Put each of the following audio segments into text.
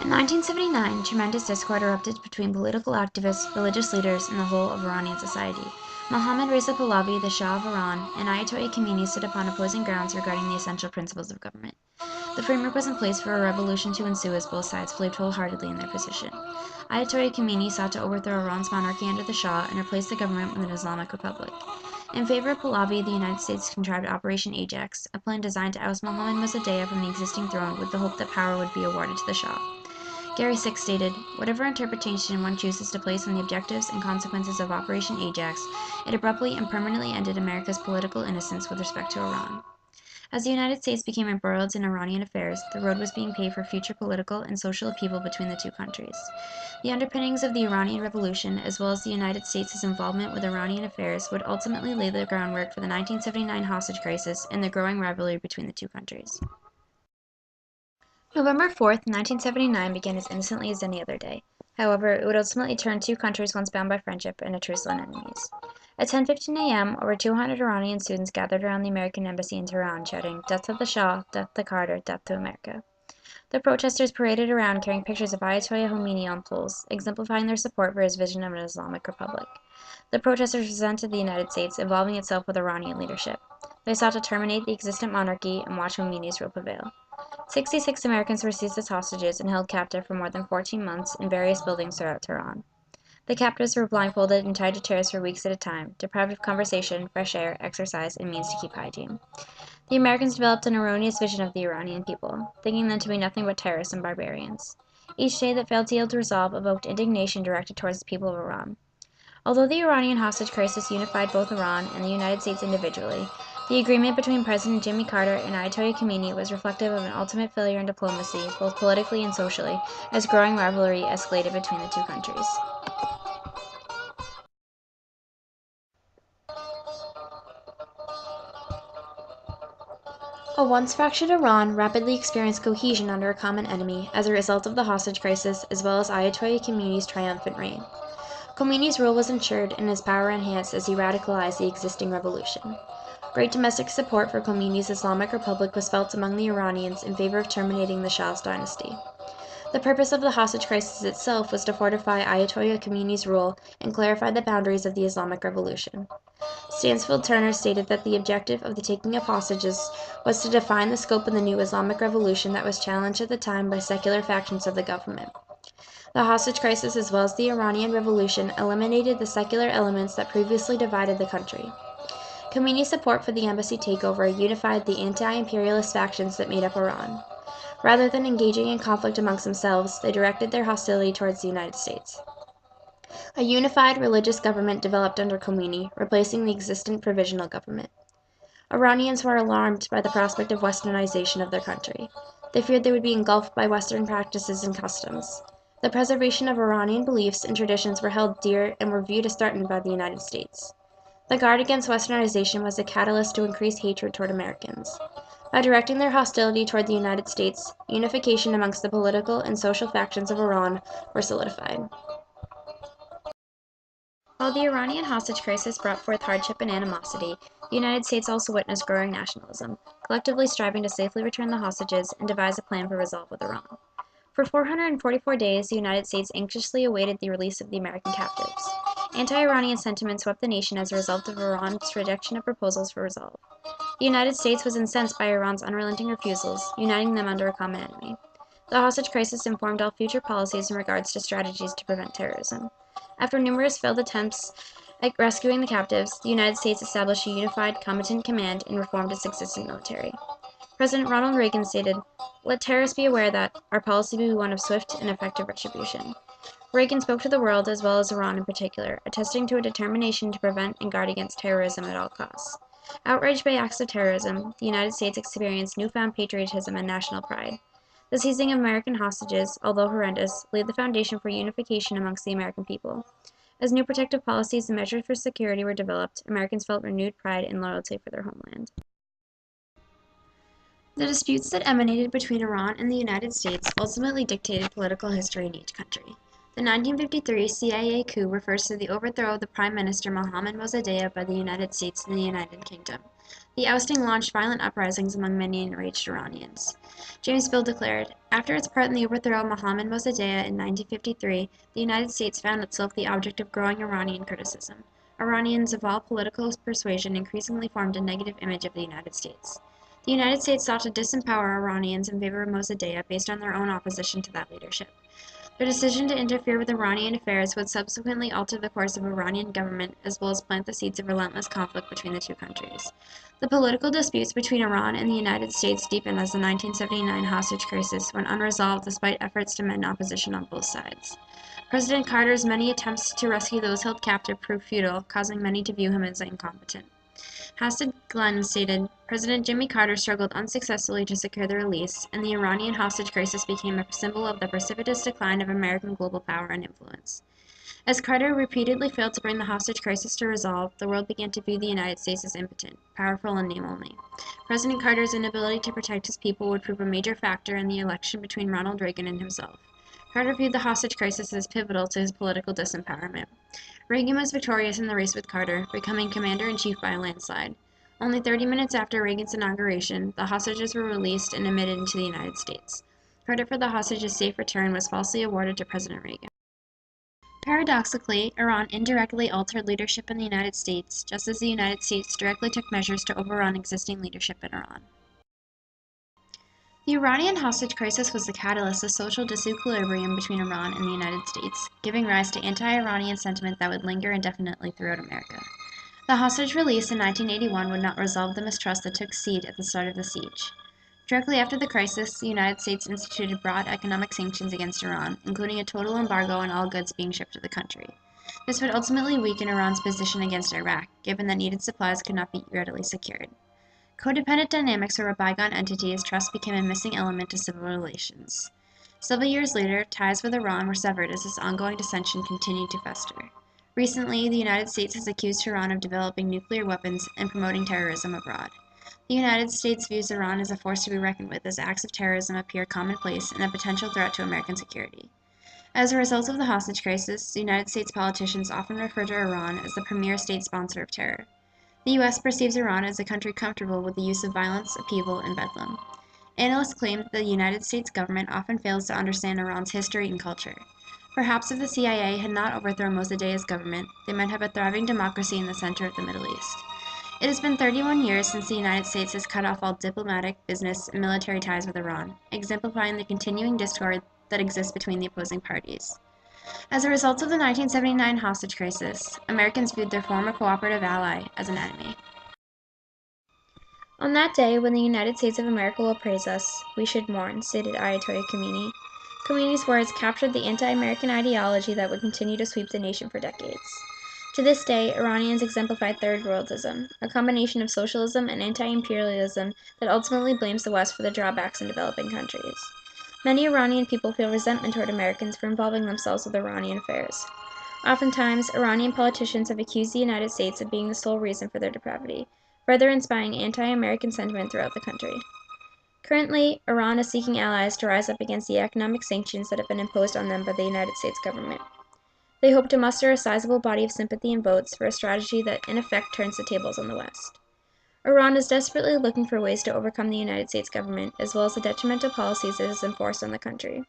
In 1979, tremendous discord erupted between political activists, religious leaders, and the whole of Iranian society. Mohammad Reza Pahlavi, the Shah of Iran, and Ayatollah Khomeini stood upon opposing grounds regarding the essential principles of government. The framework was in place for a revolution to ensue as both sides believed wholeheartedly in their position. Ayatollah Khomeini sought to overthrow Iran's monarchy under the Shah and replace the government with an Islamic republic. In favor of Pahlavi, the United States contrived Operation Ajax, a plan designed to oust Mohammad Mossadegh from the existing throne with the hope that power would be awarded to the Shah. Gary Six stated, "Whatever interpretation one chooses to place on the objectives and consequences of Operation Ajax, it abruptly and permanently ended America's political innocence with respect to Iran." As the United States became embroiled in Iranian affairs, the road was being paved for future political and social upheaval between the two countries. The underpinnings of the Iranian Revolution, as well as the United States' involvement with Iranian affairs, would ultimately lay the groundwork for the 1979 hostage crisis and the growing rivalry between the two countries. November 4th, 1979 began as innocently as any other day. However, it would ultimately turn two countries once bound by friendship into truce-loving enemies. At 10:15 a.m., over 200 Iranian students gathered around the American embassy in Tehran, shouting, "Death to the Shah, death to Carter, death to America." The protesters paraded around carrying pictures of Ayatollah Khomeini on poles, exemplifying their support for his vision of an Islamic republic. The protesters resented the United States involving itself with Iranian leadership. They sought to terminate the existent monarchy and watch Khomeini's rule prevail. 66 Americans were seized as hostages and held captive for more than 14 months in various buildings throughout Tehran. The captives were blindfolded and tied to chairs for weeks at a time, deprived of conversation, fresh air, exercise, and means to keep hygiene. The Americans developed an erroneous vision of the Iranian people, thinking them to be nothing but terrorists and barbarians. Each day that failed to yield resolve evoked indignation directed towards the people of Iran. Although the Iranian hostage crisis unified both Iran and the United States individually, the agreement between President Jimmy Carter and Ayatollah Khomeini was reflective of an ultimate failure in diplomacy, both politically and socially, as growing rivalry escalated between the two countries. A once fractured Iran rapidly experienced cohesion under a common enemy as a result of the hostage crisis as well as Ayatollah Khomeini's triumphant reign. Khomeini's rule was ensured and his power enhanced as he radicalized the existing revolution. Great domestic support for Khomeini's Islamic Republic was felt among the Iranians in favor of terminating the Shah's dynasty. The purpose of the hostage crisis itself was to fortify Ayatollah Khomeini's rule and clarify the boundaries of the Islamic Revolution. Stansfield Turner stated that the objective of the taking of hostages was to define the scope of the new Islamic Revolution that was challenged at the time by secular factions of the government. The hostage crisis as well as the Iranian Revolution eliminated the secular elements that previously divided the country. Khomeini's support for the embassy takeover unified the anti-imperialist factions that made up Iran. Rather than engaging in conflict amongst themselves, they directed their hostility towards the United States. A unified religious government developed under Khomeini, replacing the existent provisional government. Iranians were alarmed by the prospect of westernization of their country. They feared they would be engulfed by Western practices and customs. The preservation of Iranian beliefs and traditions were held dear and were viewed as threatened by the United States. The guard against westernization was a catalyst to increase hatred toward Americans. By directing their hostility toward the United States, unification amongst the political and social factions of Iran were solidified. While the Iranian hostage crisis brought forth hardship and animosity, the United States also witnessed growing nationalism, collectively striving to safely return the hostages and devise a plan for resolve with Iran. For 444 days, the United States anxiously awaited the release of the American captives. Anti-Iranian sentiment swept the nation as a result of Iran's rejection of proposals for resolve. The United States was incensed by Iran's unrelenting refusals, uniting them under a common enemy. The hostage crisis informed all future policies in regards to strategies to prevent terrorism. After numerous failed attempts at rescuing the captives, the United States established a unified, competent command and reformed its existing military. President Ronald Reagan stated, "Let terrorists be aware that our policy be one of swift and effective retribution." Reagan spoke to the world as well as Iran in particular, attesting to a determination to prevent and guard against terrorism at all costs. Outraged by acts of terrorism, the United States experienced newfound patriotism and national pride. The seizing of American hostages, although horrendous, laid the foundation for unification amongst the American people. As new protective policies and measures for security were developed, Americans felt renewed pride and loyalty for their homeland. The disputes that emanated between Iran and the United States ultimately dictated political history in each country. The 1953 CIA coup refers to the overthrow of the Prime Minister Mohammad Mossadegh by the United States and the United Kingdom. The ousting launched violent uprisings among many enraged Iranians. James Bill declared, "After its part in the overthrow of Mohammad Mossadegh in 1953, the United States found itself the object of growing Iranian criticism. Iranians of all political persuasion increasingly formed a negative image of the United States. The United States sought to disempower Iranians in favor of Mossadegh based on their own opposition to that leadership. Their decision to interfere with Iranian affairs would subsequently alter the course of Iranian government as well as plant the seeds of relentless conflict between the two countries. The political disputes between Iran and the United States deepened as the 1979 hostage crisis went unresolved despite efforts to mend opposition on both sides. President Carter's many attempts to rescue those held captive proved futile, causing many to view him as incompetent. Hastert Glenn stated, "President Jimmy Carter struggled unsuccessfully to secure the release, and the Iranian hostage crisis became a symbol of the precipitous decline of American global power and influence." As Carter repeatedly failed to bring the hostage crisis to resolve, the world began to view the United States as impotent, powerful in name only. President Carter's inability to protect his people would prove a major factor in the election between Ronald Reagan and himself. Carter viewed the hostage crisis as pivotal to his political disempowerment. Reagan was victorious in the race with Carter, becoming commander-in-chief by a landslide. Only 30 minutes after Reagan's inauguration, the hostages were released and admitted into the United States. Credit for the hostages' safe return was falsely awarded to President Reagan. Paradoxically, Iran indirectly altered leadership in the United States, just as the United States directly took measures to overrun existing leadership in Iran. The Iranian hostage crisis was the catalyst of social disequilibrium between Iran and the United States, giving rise to anti-Iranian sentiment that would linger indefinitely throughout America. The hostage release in 1981 would not resolve the mistrust that took seed at the start of the siege. Directly after the crisis, the United States instituted broad economic sanctions against Iran, including a total embargo on all goods being shipped to the country. This would ultimately weaken Iran's position against Iraq, given that needed supplies could not be readily secured. Codependent dynamics were a bygone entity as trust became a missing element to civil relations. Several years later, ties with Iran were severed as this ongoing dissension continued to fester. Recently, the United States has accused Iran of developing nuclear weapons and promoting terrorism abroad. The United States views Iran as a force to be reckoned with as acts of terrorism appear commonplace and a potential threat to American security. As a result of the hostage crisis, the United States politicians often refer to Iran as the premier state sponsor of terror. The U.S. perceives Iran as a country comfortable with the use of violence, upheaval, and bedlam. Analysts claim that the United States government often fails to understand Iran's history and culture. Perhaps if the CIA had not overthrown Mossadegh's government, they might have a thriving democracy in the center of the Middle East. It has been 31 years since the United States has cut off all diplomatic, business, and military ties with Iran, exemplifying the continuing discord that exists between the opposing parties. As a result of the 1979 hostage crisis, Americans viewed their former cooperative ally as an enemy. "On that day, when the United States of America will praise us, we should mourn," stated Ayatollah Khomeini. Khomeini's words captured the anti-American ideology that would continue to sweep the nation for decades. To this day, Iranians exemplify Third Worldism, a combination of socialism and anti-imperialism that ultimately blames the West for the drawbacks in developing countries. Many Iranian people feel resentment toward Americans for involving themselves with Iranian affairs. Oftentimes, Iranian politicians have accused the United States of being the sole reason for their depravity, further inspiring anti-American sentiment throughout the country. Currently, Iran is seeking allies to rise up against the economic sanctions that have been imposed on them by the United States government. They hope to muster a sizable body of sympathy and votes for a strategy that in effect turns the tables on the West. Iran is desperately looking for ways to overcome the United States government, as well as the detrimental policies it has enforced on the country.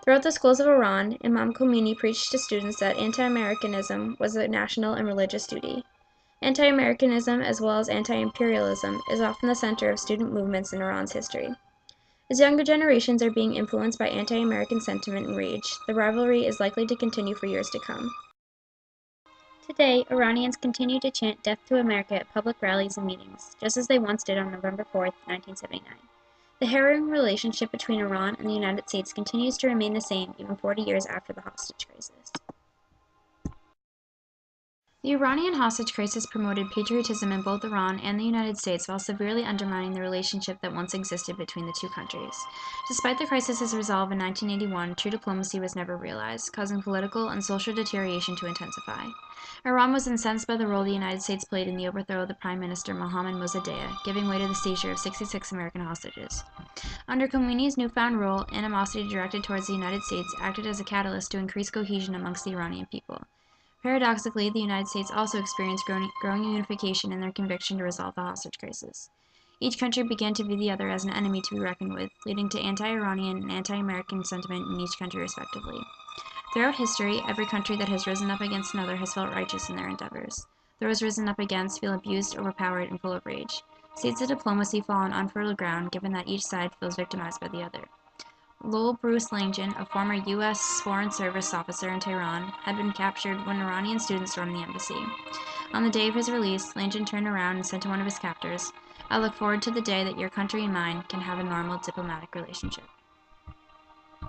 Throughout the schools of Iran, Imam Khomeini preached to students that anti-Americanism was a national and religious duty. Anti-Americanism, as well as anti-imperialism, is often the center of student movements in Iran's history. As younger generations are being influenced by anti-American sentiment and rage, the rivalry is likely to continue for years to come. Today, Iranians continue to chant "Death to America" at public rallies and meetings, just as they once did on November 4, 1979. The harrowing relationship between Iran and the United States continues to remain the same even 40 years after the hostage crisis. The Iranian hostage crisis promoted patriotism in both Iran and the United States while severely undermining the relationship that once existed between the two countries. Despite the crisis's resolve in 1981, true diplomacy was never realized, causing political and social deterioration to intensify. Iran was incensed by the role the United States played in the overthrow of the Prime Minister Mohammad Mossadegh, giving way to the seizure of 66 American hostages. Under Khomeini's newfound rule, animosity directed towards the United States acted as a catalyst to increase cohesion amongst the Iranian people. Paradoxically, the United States also experienced growing unification in their conviction to resolve the hostage crisis. Each country began to view the other as an enemy to be reckoned with, leading to anti-Iranian and anti-American sentiment in each country respectively. Throughout history, every country that has risen up against another has felt righteous in their endeavors. Those risen up against feel abused, overpowered, and full of rage. Seeds of diplomacy fall on unfertile ground, given that each side feels victimized by the other. Lowell Bruce Langdon, a former U.S. Foreign Service officer in Tehran, had been captured when Iranian students stormed the embassy. On the day of his release, Langdon turned around and said to one of his captors, "I look forward to the day that your country and mine can have a normal diplomatic relationship."